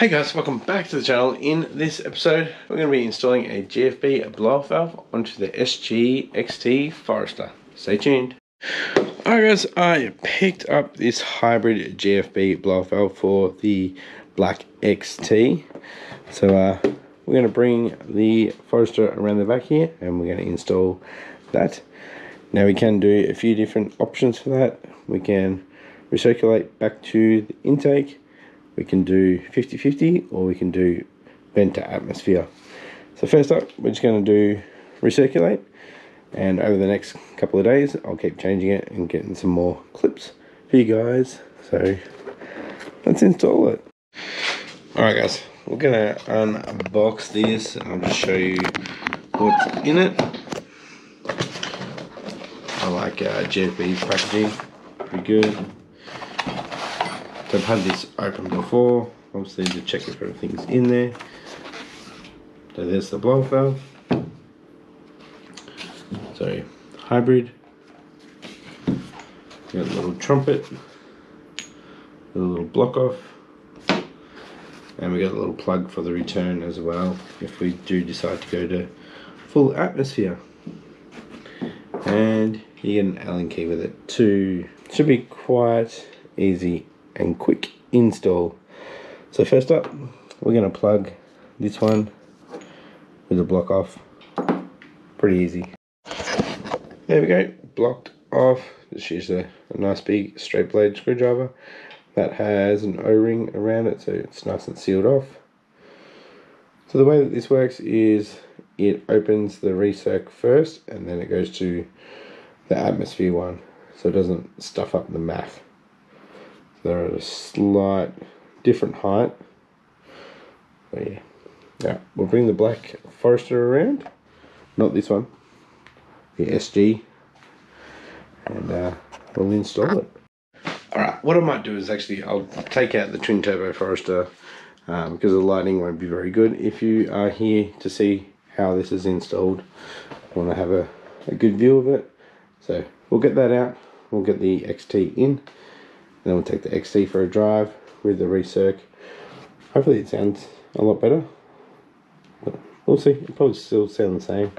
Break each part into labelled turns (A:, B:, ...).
A: Hey guys, welcome back to the channel. In this episode, we're going to be installing a GFB blow-off valve onto the SG XT Forester. Stay tuned. Alright guys, I picked up this hybrid GFB blow-off valve for the black XT. So we're going to bring the Forester around the back here and we're going to install that. Now we can do a few different options for that. We can recirculate back to the intake. We can do 50-50 or we can do vent to atmosphere. So first up, we're just going to do recirculate, and over the next couple of days I'll keep changing it and getting some more clips for you guys. So let's install it. Alright guys, we're going to unbox this and I'll just show you what's in it. I like GFB's packaging, pretty good. So I've had this open before, obviously to check if everything's in there. So there's the blow-off valve. So hybrid. Got a little trumpet, a little block off, and we got a little plug for the return as well if we do decide to go to full atmosphere. And you get an Allen key with it too. Should be quite easy and quick install. So first up, we're going to plug this one with a block off. Pretty easy. There we go, blocked off. Just use a nice big straight blade screwdriver that has an O-ring around it, so it's nice and sealed off. So the way that this works is it opens the recirc first and then it goes to the atmosphere one, so it doesn't stuff up the MAF. They're at a slight different height. So yeah. Now we'll bring the black Forester around, not this one, the SG, and we'll install it. Alright, what I might do is actually I'll take out the twin turbo Forester because the lighting won't be very good. If you are here to see how this is installed, I want to have a good view of it. So we'll get that out, we'll get the XT in. And then we'll take the XT for a drive with the recirc. Hopefully it sounds a lot better. But we'll see. It'll probably still sound the same.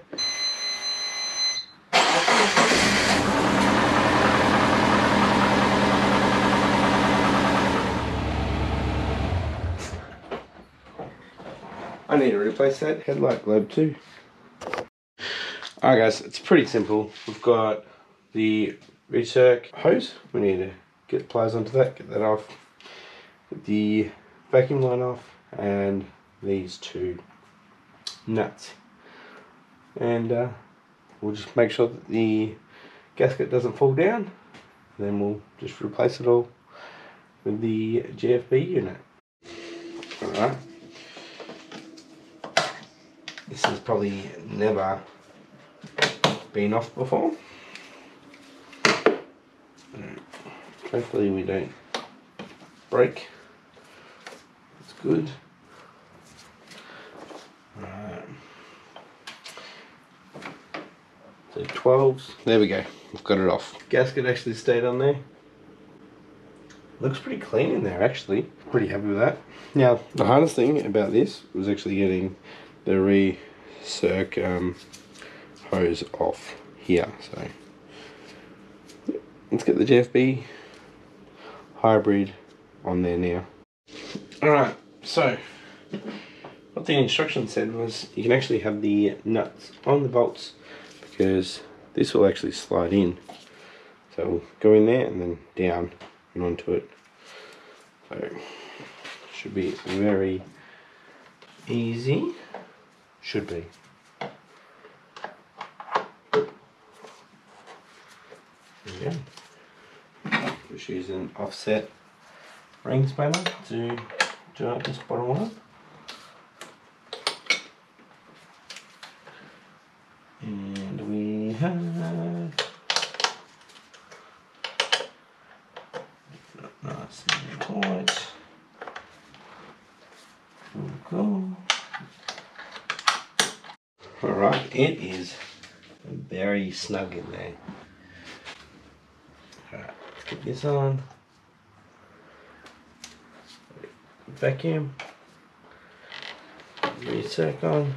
A: I need to replace that headlight globe too. Alright guys, it's pretty simple. We've got the recirc hose. We need to get the pliers onto that, get that off, get the vacuum line off, and these two nuts. And we'll just make sure that the gasket doesn't fall down. Then we'll just replace it all with the GFB unit. Alright. This has probably never been off before. Hopefully we don't break. It's good. Alright. So 12s. There we go. We've got it off. Gasket actually stayed on there. Looks pretty clean in there actually. Pretty happy with that. Now the hardest thing about this was actually getting the recirc hose off here. So let's get the GFB hybrid on there now. Alright, so what the instruction said was you can actually have the nuts on the bolts because this will actually slide in. So we'll go in there and then down and onto it. So should be very easy. Should be. There we go. Just use an offset ring spanner to join this bottom one. And we have nice and tight. Cool. Alright, it is very snug in there. Alright, let's get this on. Vacuum. reset on.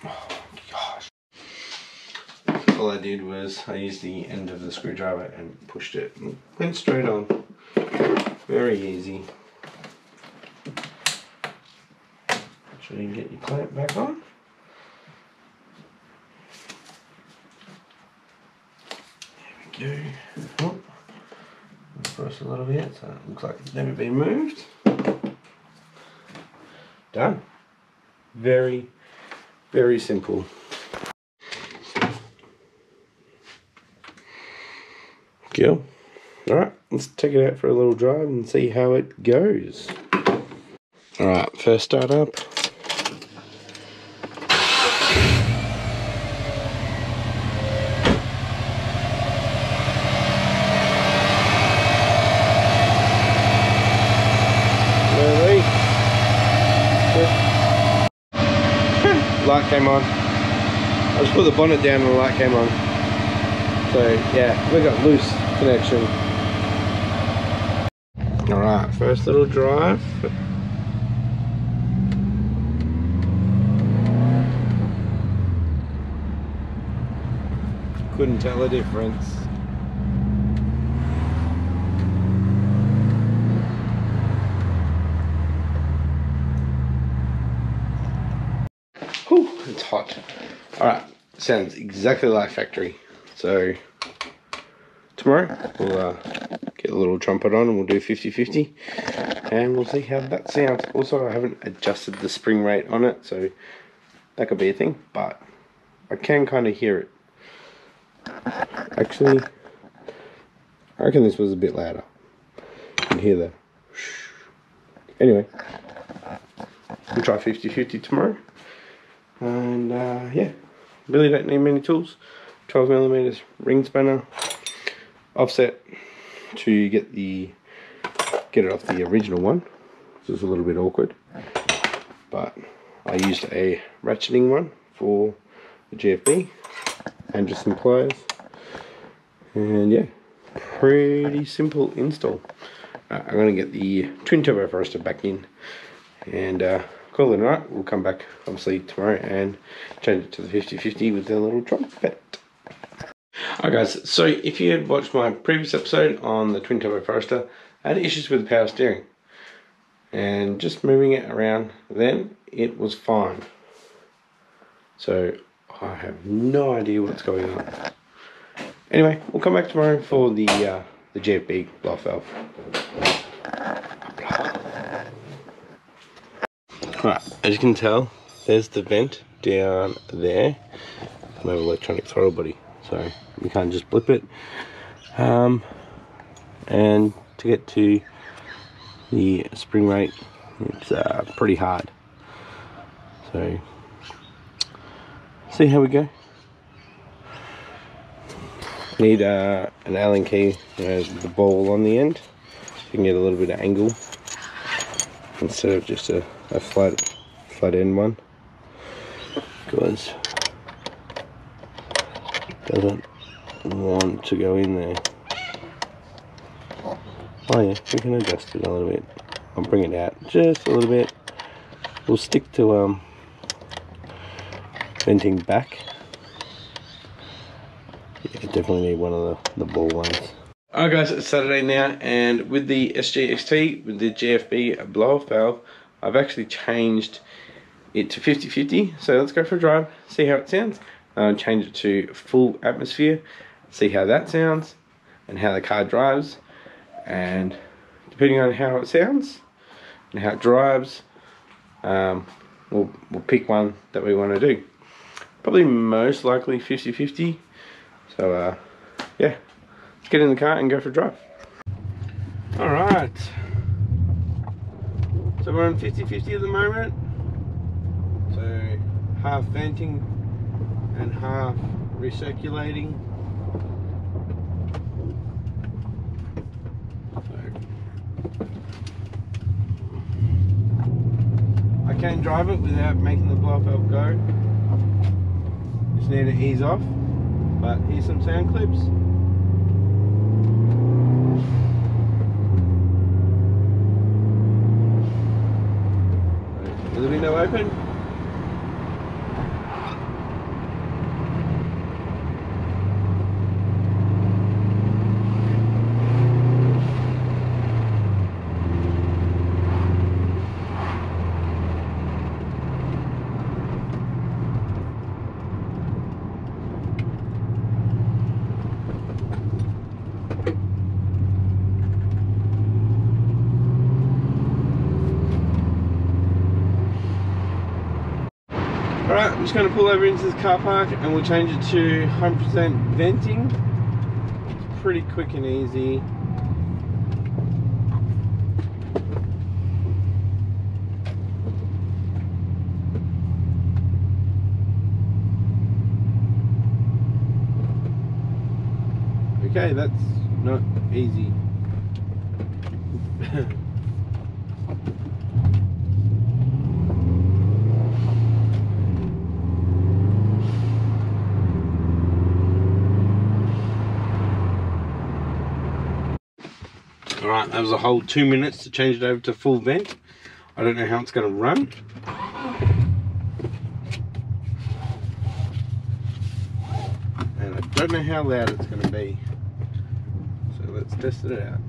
A: Oh gosh. All I did was I used the end of the screwdriver and pushed it and went straight on. Very easy. Try and get your clamp back on. There we go. Oh, press a little bit so it looks like it's never been moved. Done. Very, very simple. Cool. Alright, let's take it out for a little drive and see how it goes. Alright, first start up. Light came on. I just put the bonnet down and the light came on. So yeah, we got loose connection. Alright, first little drive. Couldn't tell the difference. Whew, it's hot. Alright, sounds exactly like factory. So tomorrow we'll get a little trumpet on and we'll do 50-50 and we'll see how that sounds. Also, I haven't adjusted the spring rate on it, so that could be a thing, but I can kind of hear it. Actually, I reckon this was a bit louder. You can hear the whoosh. Anyway, we'll try 50-50 tomorrow. And yeah, really don't need many tools. 12mm ring spanner, offset to get it off the original one. This is a little bit awkward, but I used a ratcheting one for the GFB and just some pliers. And yeah, pretty simple install. I'm going to get the twin turbo Forester back in and call it a night. We'll come back obviously tomorrow and change it to the 50-50 with the little trumpet. Alright guys, so if you had watched my previous episode on the twin turbo Forester, I had issues with the power steering. And just moving it around then, it was fine. So I have no idea what's going on. Anyway, we'll come back tomorrow for the GFB blow valve. Right, as you can tell, there's the vent down there. I have electronic throttle body, so you can't just blip it. And to get to the spring rate, it's pretty hard. So, see how we go. Need an Allen key with the ball on the end, so you can get a little bit of angle instead of just a flat end one, because it doesn't want to go in there. Oh yeah, we can adjust it a little bit. I'll bring it out just a little bit. We'll stick to venting back. Yeah, definitely need one of the ball ones. Alright guys, it's Saturday now, and with the SGXT, with the GFB blow-off valve, I've actually changed it to 50-50. So let's go for a drive, see how it sounds. Change it to full atmosphere, see how that sounds, and how the car drives. And depending on how it sounds and how it drives, we'll pick one that we want to do. Probably most likely 50-50. So yeah, let's get in the car and go for a drive. Alright, so we're on 50-50 at the moment. So half venting and half recirculating. I can drive it without making the blow valve go. Just need to ease off. But here's some sound clips. open. Alright, I'm just going to pull over into this car park and we'll change it to 100% venting. It's pretty quick and easy. Okay, that's not easy. Alright, that was a whole 2 minutes to change it over to full vent. I don't know how it's going to run. And I don't know how loud it's going to be. So let's test it out.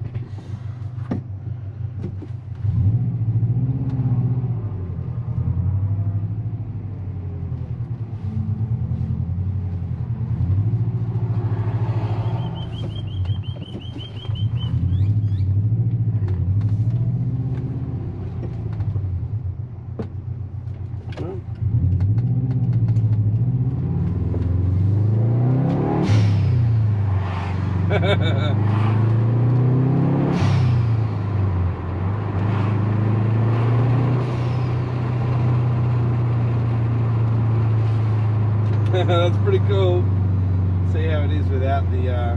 A: That's pretty cool. See how it is without the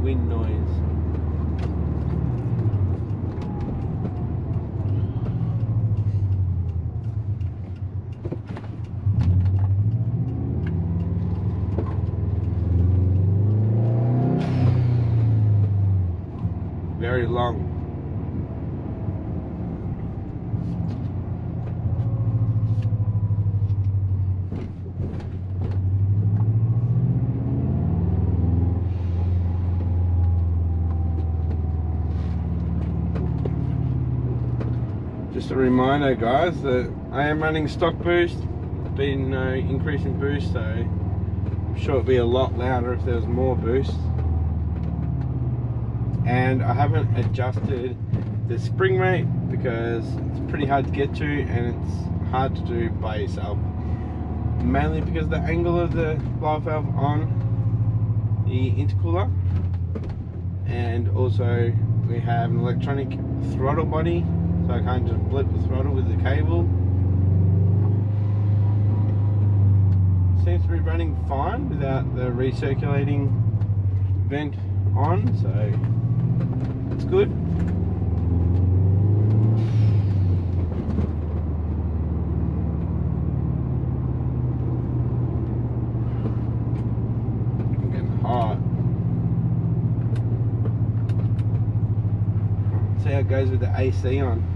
A: wind noise. Very long. Just a reminder, guys, that I am running stock boost. There's been no increase in boost, so I'm sure it'd be a lot louder if there was more boost. And I haven't adjusted the spring rate because it's pretty hard to get to and it's hard to do by yourself. Mainly because the angle of the blow valve on the intercooler, and also we have an electronic throttle body, so I can't just blip the throttle with the cable. Seems to be running fine without the recirculating vent on, so it's good. I'm getting hot. See how it goes with the AC on.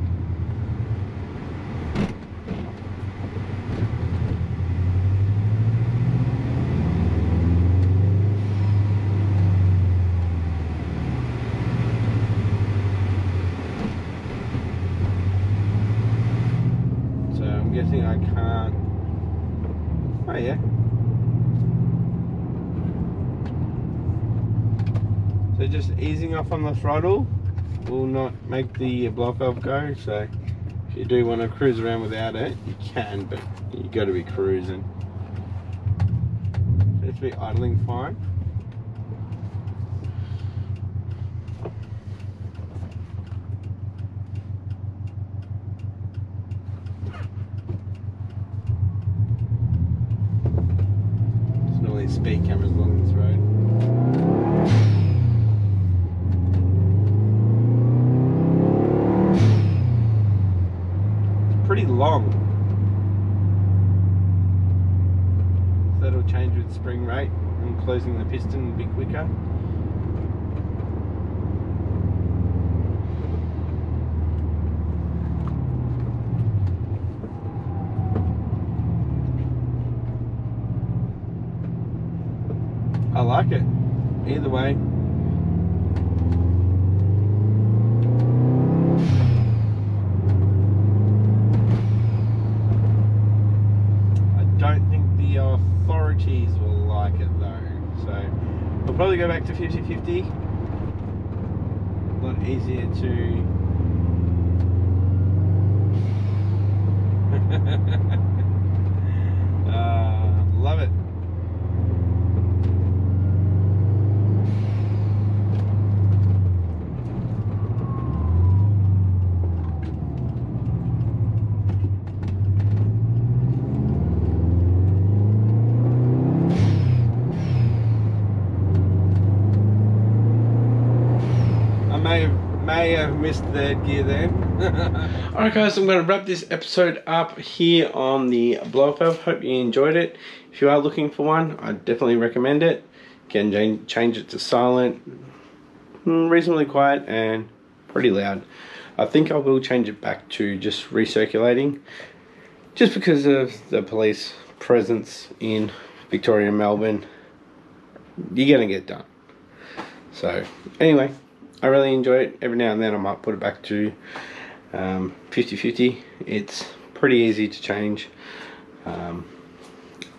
A: Guessing I can't. Oh yeah. So just easing off on the throttle will not make the blow valve go. So if you do want to cruise around without it, you can, but you got to be cruising. So it's be idling fine. Speed cameras along this road. It's pretty long. So that'll change with spring rate and closing the piston a bit quicker. like it. Either way. I don't think the authorities will like it though. So we'll probably go back to 50-50. A lot easier to love it. May have missed third gear there. Alright guys, I'm going to wrap this episode up here on the blow-up valve. Hope you enjoyed it. If you are looking for one, I definitely recommend it. You can change it to silent, reasonably quiet and pretty loud. I think I will change it back to just recirculating, just because of the police presence in Victoria and Melbourne. You're going to get done. So anyway, I really enjoy it. Every now and then I might put it back to 50-50. It's pretty easy to change.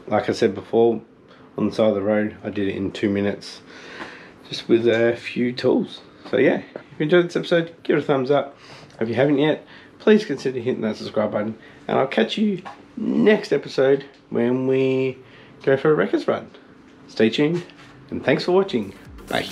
A: Like I said before, on the side of the road, I did it in 2 minutes, just with a few tools. So yeah, if you enjoyed this episode, give it a thumbs up. If you haven't yet, please consider hitting that subscribe button, and I'll catch you next episode when we go for a records run. Stay tuned, and thanks for watching. Bye.